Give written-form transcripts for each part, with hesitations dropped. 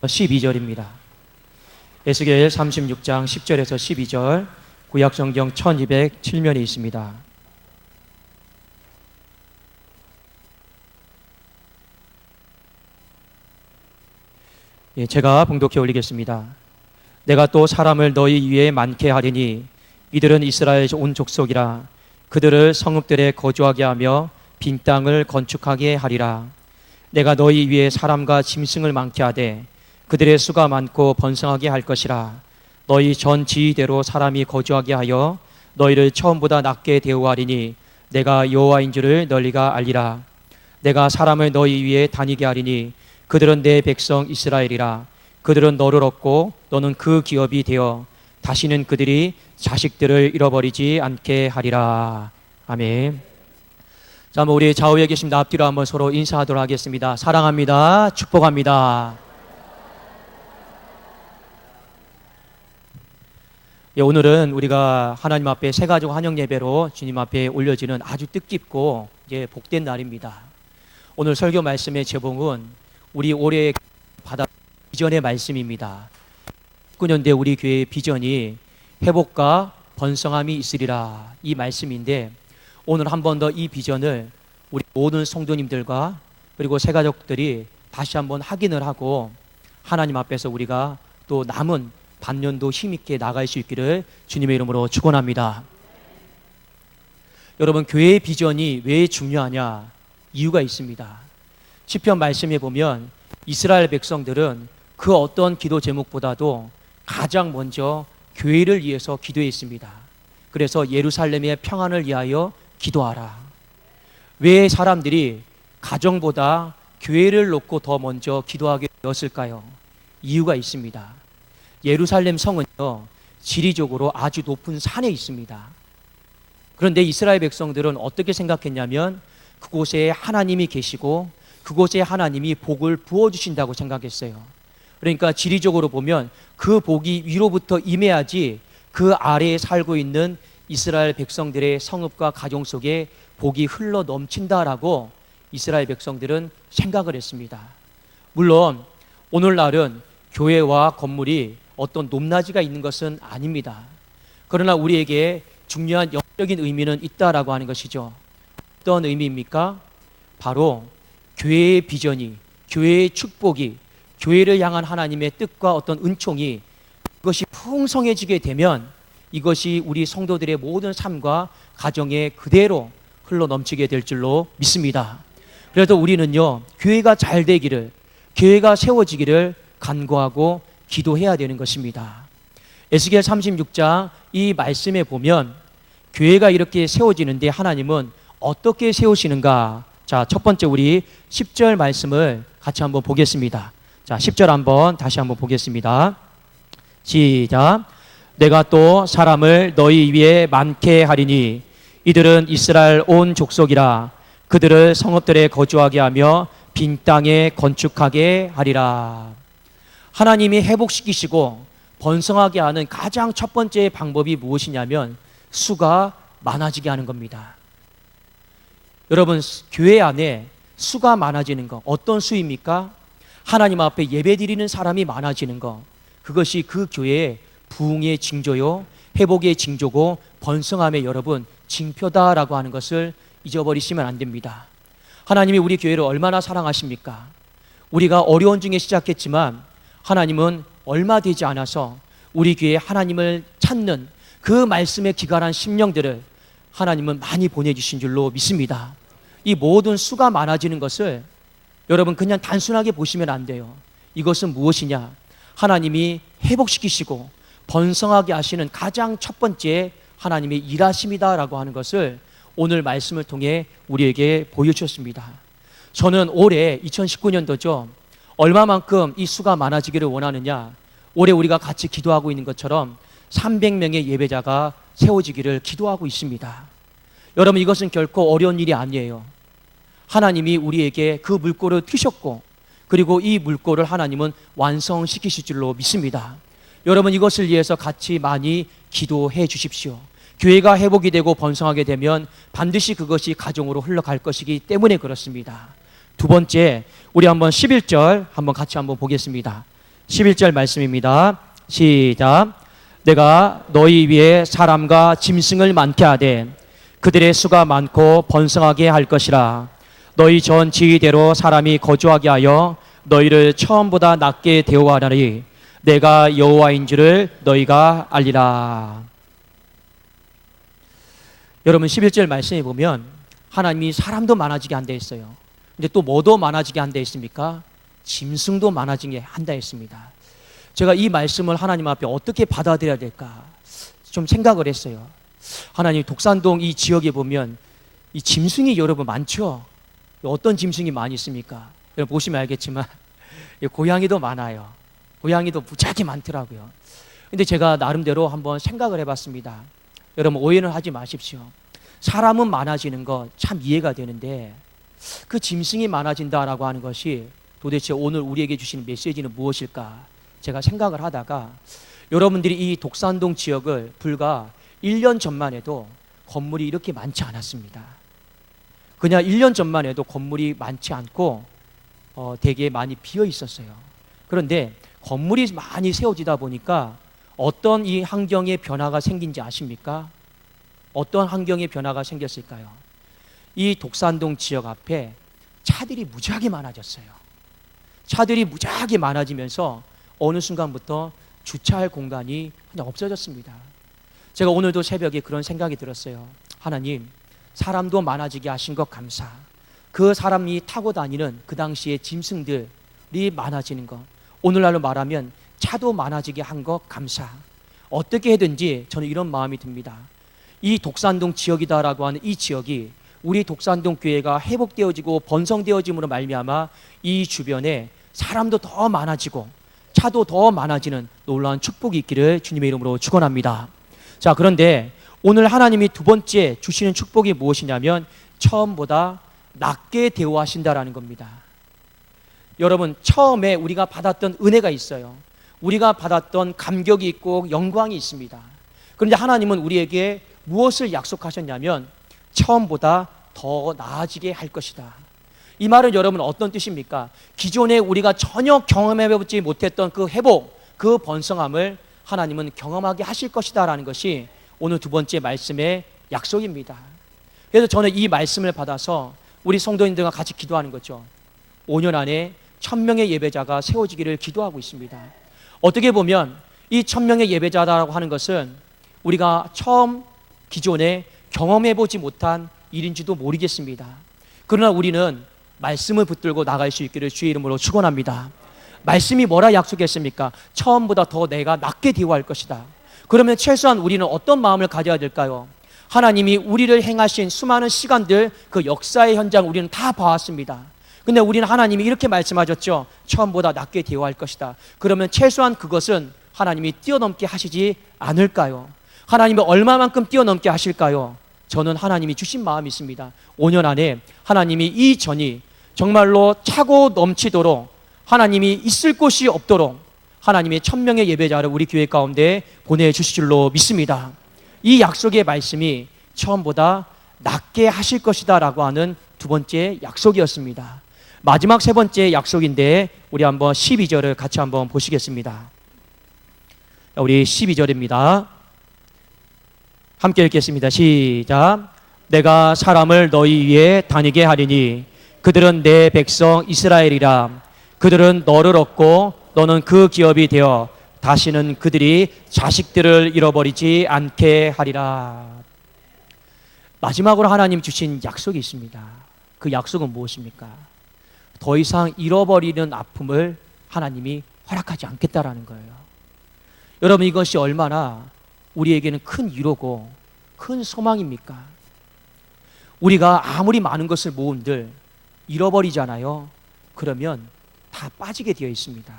12절입니다. 에스겔 36장 10절에서 12절, 구약성경 1207면에 있습니다. 제가 봉독해 올리겠습니다. 내가 또 사람을 너희 위에 많게 하리니 이들은 이스라엘 온 족속이라. 그들을 성읍들에 거주하게 하며 빈 땅을 건축하게 하리라. 내가 너희 위에 사람과 짐승을 많게 하되 그들의 수가 많고 번성하게 할 것이라. 너희 전 지위대로 사람이 거주하게 하여 너희를 처음보다 낮게 대우하리니 내가 여호와인 줄을 너희가 알리라. 내가 사람을 너희 위에 다니게 하리니 그들은 내 백성 이스라엘이라. 그들은 너를 얻고 너는 그 기업이 되어 다시는 그들이 자식들을 잃어버리지 않게 하리라. 아멘. 자, 우리 좌우에 계십니다. 앞뒤로 한번 서로 인사하도록 하겠습니다. 사랑합니다. 축복합니다. 오늘은 우리가 하나님 앞에 새가족 환영 예배로 주님 앞에 올려지는 아주 뜻깊고 복된 날입니다. 오늘 설교 말씀의 제목은 우리 올해 받아 비전의 말씀입니다. 19년대 우리 교회의 비전이 회복과 번성함이 있으리라, 이 말씀인데, 오늘 한 번 더 이 비전을 우리 모든 성도님들과 그리고 새가족들이 다시 한번 확인을 하고 하나님 앞에서 우리가 또 남은 반년도 힘있게 나갈 수 있기를 주님의 이름으로 축원합니다. 여러분, 교회의 비전이 왜 중요하냐? 이유가 있습니다. 시편 말씀에 보면 이스라엘 백성들은 그 어떤 기도 제목보다도 가장 먼저 교회를 위해서 기도했습니다. 그래서 예루살렘의 평안을 위하여 기도하라. 왜 사람들이 가정보다 교회를 놓고 더 먼저 기도하게 되었을까요? 이유가 있습니다. 예루살렘 성은요, 지리적으로 아주 높은 산에 있습니다. 그런데 이스라엘 백성들은 어떻게 생각했냐면 그곳에 하나님이 계시고 그곳에 하나님이 복을 부어주신다고 생각했어요. 그러니까 지리적으로 보면 그 복이 위로부터 임해야지 그 아래에 살고 있는 이스라엘 백성들의 성읍과 가정 속에 복이 흘러 넘친다라고 이스라엘 백성들은 생각을 했습니다. 물론 오늘날은 교회와 건물이 어떤 높낮이가 있는 것은 아닙니다. 그러나 우리에게 중요한 영적인 의미는 있다라고 하는 것이죠. 어떤 의미입니까? 바로 교회의 비전이, 교회의 축복이, 교회를 향한 하나님의 뜻과 어떤 은총이 이것이 풍성해지게 되면 이것이 우리 성도들의 모든 삶과 가정에 그대로 흘러 넘치게 될 줄로 믿습니다. 그래서 우리는요, 교회가 잘 되기를, 교회가 세워지기를 간구하고 기도해야 되는 것입니다. 에스겔 36장 이 말씀에 보면 교회가 이렇게 세워지는데 하나님은 어떻게 세우시는가? 자, 첫 번째 우리 10절 말씀을 같이 한번 보겠습니다. 자, 10절 한번 다시 한번 보겠습니다. 시작. 내가 또 사람을 너희 위에 많게 하리니 이들은 이스라엘 온 족속이라. 그들을 성읍들에 거주하게 하며 빈 땅에 건축하게 하리라. 하나님이 회복시키시고 번성하게 하는 가장 첫 번째 방법이 무엇이냐면 수가 많아지게 하는 겁니다. 여러분, 교회 안에 수가 많아지는 거, 어떤 수입니까? 하나님 앞에 예배드리는 사람이 많아지는 거, 그것이 그 교회의 부흥의 징조요, 회복의 징조고 번성함의 여러분 징표다라고 하는 것을 잊어버리시면 안 됩니다. 하나님이 우리 교회를 얼마나 사랑하십니까? 우리가 어려운 중에 시작했지만 하나님은 얼마 되지 않아서 우리 교회에 하나님을 찾는 그 말씀에 기갈한 심령들을 하나님은 많이 보내주신 줄로 믿습니다. 이 모든 수가 많아지는 것을 여러분 그냥 단순하게 보시면 안 돼요. 이것은 무엇이냐? 하나님이 회복시키시고 번성하게 하시는 가장 첫 번째 하나님의 일하심이다라고 하는 것을 오늘 말씀을 통해 우리에게 보여주셨습니다. 저는 올해 2019년도죠. 얼마만큼 이 수가 많아지기를 원하느냐? 올해 우리가 같이 기도하고 있는 것처럼 300명의 예배자가 세워지기를 기도하고 있습니다. 여러분, 이것은 결코 어려운 일이 아니에요. 하나님이 우리에게 그 물꼬를 트셨고 그리고 이 물꼬를 하나님은 완성시키실 줄로 믿습니다. 여러분, 이것을 위해서 같이 많이 기도해 주십시오. 교회가 회복이 되고 번성하게 되면 반드시 그것이 가정으로 흘러갈 것이기 때문에 그렇습니다. 두 번째, 우리 한번 11절 한번 같이 한번 보겠습니다. 11절 말씀입니다. 시작. 내가 너희 위에 사람과 짐승을 많게 하되 그들의 수가 많고 번성하게 할 것이라. 너희 전 지위대로 사람이 거주하게 하여 너희를 처음보다 낮게 대우하리니 내가 여호와인 줄을 너희가 알리라. 여러분 11절 말씀에 보면 하나님이 사람도 많아지게 한다 했어요. 근데 또 뭐도 많아지게 한다 했습니까? 짐승도 많아지게 한다 했습니다. 제가 이 말씀을 하나님 앞에 어떻게 받아들여야 될까 좀 생각을 했어요. 하나님, 독산동 이 지역에 보면 이 짐승이 여러분 많죠? 어떤 짐승이 많이 있습니까? 여러분 보시면 알겠지만 고양이도 많아요. 고양이도 무지하게 많더라고요. 근데 제가 나름대로 한번 생각을 해봤습니다. 여러분 오해는 하지 마십시오. 사람은 많아지는 거 참 이해가 되는데 그 짐승이 많아진다라고 하는 것이 도대체 오늘 우리에게 주시는 메시지는 무엇일까? 제가 생각을 하다가 여러분들이 이 독산동 지역을 불과 1년 전만 해도 건물이 이렇게 많지 않았습니다. 그냥 1년 전만 해도 건물이 많지 않고 되게 많이 비어 있었어요. 그런데 건물이 많이 세워지다 보니까 어떤 이 환경의 변화가 생긴지 아십니까? 어떤 환경의 변화가 생겼을까요? 이 독산동 지역 앞에 차들이 무지하게 많아졌어요. 차들이 무지하게 많아지면서 어느 순간부터 주차할 공간이 그냥 없어졌습니다. 제가 오늘도 새벽에 그런 생각이 들었어요. 하나님, 사람도 많아지게 하신 것 감사. 그 사람이 타고 다니는 그 당시에 짐승들이 많아지는 것, 오늘날로 말하면 차도 많아지게 한 것 감사. 어떻게 해든지 저는 이런 마음이 듭니다. 이 독산동 지역이다라고 하는 이 지역이 우리 독산동 교회가 회복되어지고 번성되어짐으로 말미암아 이 주변에 사람도 더 많아지고 차도 더 많아지는 놀라운 축복이 있기를 주님의 이름으로 축원합니다. 자, 그런데 오늘 하나님이 두 번째 주시는 축복이 무엇이냐면 처음보다 낮게 대우하신다라는 겁니다. 여러분, 처음에 우리가 받았던 은혜가 있어요. 우리가 받았던 감격이 있고 영광이 있습니다. 그런데 하나님은 우리에게 무엇을 약속하셨냐면 처음보다 더 나아지게 할 것이다. 이 말은 여러분 어떤 뜻입니까? 기존에 우리가 전혀 경험해보지 못했던 그 회복, 그 번성함을 하나님은 경험하게 하실 것이다 라는 것이 오늘 두 번째 말씀의 약속입니다. 그래서 저는 이 말씀을 받아서 우리 성도님들과 같이 기도하는 거죠. 5년 안에 1000명의 예배자가 세워지기를 기도하고 있습니다. 어떻게 보면 이 1000명의 예배자라고 하는 것은 우리가 처음 기존에 경험해보지 못한 일인지도 모르겠습니다. 그러나 우리는 말씀을 붙들고 나갈 수 있기를 주의 이름으로 축원합니다. 말씀이 뭐라 약속했습니까? 처음보다 더 내가 낮게 대우할 것이다. 그러면 최소한 우리는 어떤 마음을 가져야 될까요? 하나님이 우리를 행하신 수많은 시간들, 그 역사의 현장 우리는 다 봐왔습니다. 근데 우리는 하나님이 이렇게 말씀하셨죠. 처음보다 낮게 대우할 것이다. 그러면 최소한 그것은 하나님이 뛰어넘게 하시지 않을까요? 하나님이 얼마만큼 뛰어넘게 하실까요? 저는 하나님이 주신 마음이 있습니다. 5년 안에 하나님이 이 전이 정말로 차고 넘치도록, 하나님이 있을 곳이 없도록 하나님의 1000명의 예배자를 우리 교회 가운데 보내주실 줄로 믿습니다. 이 약속의 말씀이 처음보다 낮게 하실 것이다 라고 하는 두 번째 약속이었습니다. 마지막 세 번째 약속인데 우리 한번 12절을 같이 한번 보시겠습니다. 우리 12절입니다. 함께 읽겠습니다. 시작. 내가 사람을 너희 위에 다니게 하리니 그들은 내 백성 이스라엘이라. 그들은 너를 얻고 너는 그 기업이 되어 다시는 그들이 자식들을 잃어버리지 않게 하리라. 마지막으로 하나님 주신 약속이 있습니다. 그 약속은 무엇입니까? 더 이상 잃어버리는 아픔을 하나님이 허락하지 않겠다라는 거예요. 여러분, 이것이 얼마나 우리에게는 큰 위로고 큰 소망입니까? 우리가 아무리 많은 것을 모은들 잃어버리잖아요. 그러면 다 빠지게 되어 있습니다.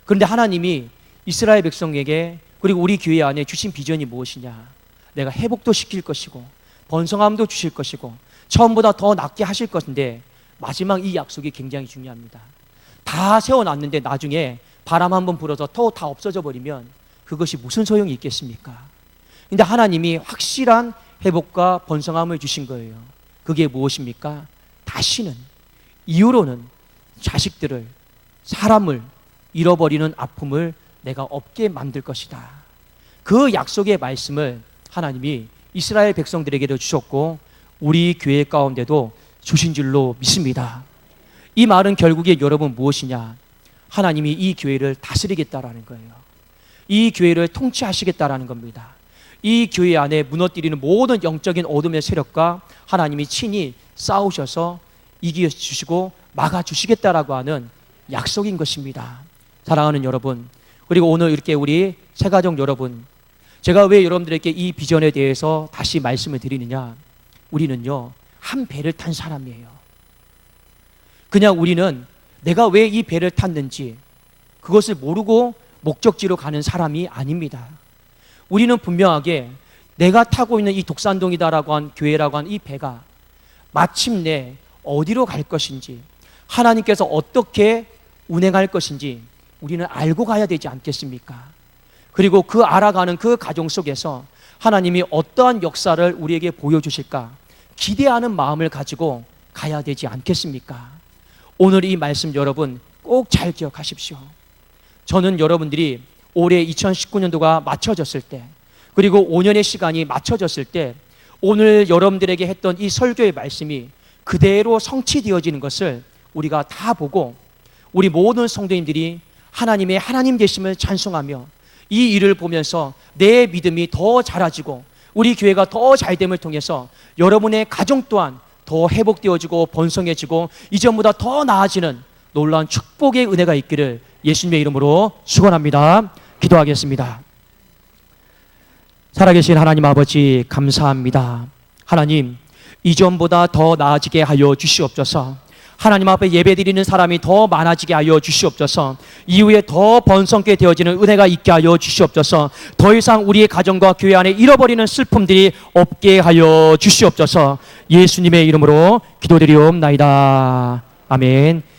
그런데 하나님이 이스라엘 백성에게 그리고 우리 교회 안에 주신 비전이 무엇이냐? 내가 회복도 시킬 것이고 번성함도 주실 것이고 처음보다 더 낫게 하실 것인데 마지막 이 약속이 굉장히 중요합니다. 다 세워놨는데 나중에 바람 한번 불어서 또 다 없어져 버리면 그것이 무슨 소용이 있겠습니까? 근데 하나님이 확실한 회복과 번성함을 주신 거예요. 그게 무엇입니까? 다시는 이후로는 자식들을, 사람을 잃어버리는 아픔을 내가 없게 만들 것이다. 그 약속의 말씀을 하나님이 이스라엘 백성들에게도 주셨고 우리 교회 가운데도 주신 줄로 믿습니다. 이 말은 결국에 여러분 무엇이냐? 하나님이 이 교회를 다스리겠다라는 거예요. 이 교회를 통치하시겠다라는 겁니다. 이 교회 안에 무너뜨리는 모든 영적인 어둠의 세력과 하나님이 친히 싸우셔서 이겨주시고 막아주시겠다라고 하는 약속인 것입니다. 사랑하는 여러분, 그리고 오늘 이렇게 우리 새가족 여러분, 제가 왜 여러분들에게 이 비전에 대해서 다시 말씀을 드리느냐? 우리는요, 한 배를 탄 사람이에요. 그냥 우리는 내가 왜 이 배를 탔는지 그것을 모르고 목적지로 가는 사람이 아닙니다. 우리는 분명하게 내가 타고 있는 이 독산동이다라고 한 교회라고 한 이 배가 마침내 어디로 갈 것인지, 하나님께서 어떻게 운행할 것인지 우리는 알고 가야 되지 않겠습니까? 그리고 그 알아가는 그 과정 속에서 하나님이 어떠한 역사를 우리에게 보여주실까 기대하는 마음을 가지고 가야 되지 않겠습니까? 오늘 이 말씀 여러분 꼭 잘 기억하십시오. 저는 여러분들이 올해 2019년도가 맞춰졌을 때, 그리고 5년의 시간이 맞춰졌을 때 오늘 여러분들에게 했던 이 설교의 말씀이 그대로 성취되어지는 것을 우리가 다 보고 우리 모든 성도님들이 하나님의 하나님 되심을 찬송하며 이 일을 보면서 내 믿음이 더 자라지고 우리 교회가 더 잘됨을 통해서 여러분의 가정 또한 더 회복되어지고 번성해지고 이전보다 더 나아지는 놀라운 축복의 은혜가 있기를 예수님의 이름으로 축원합니다. 기도하겠습니다. 살아계신 하나님 아버지 감사합니다. 하나님, 이전보다 더 나아지게 하여 주시옵소서. 하나님 앞에 예배드리는 사람이 더 많아지게 하여 주시옵소서. 이후에 더 번성케 되어지는 은혜가 있게 하여 주시옵소서. 더 이상 우리의 가정과 교회 안에 잃어버리는 슬픔들이 없게 하여 주시옵소서. 예수님의 이름으로 기도드리옵나이다. 아멘.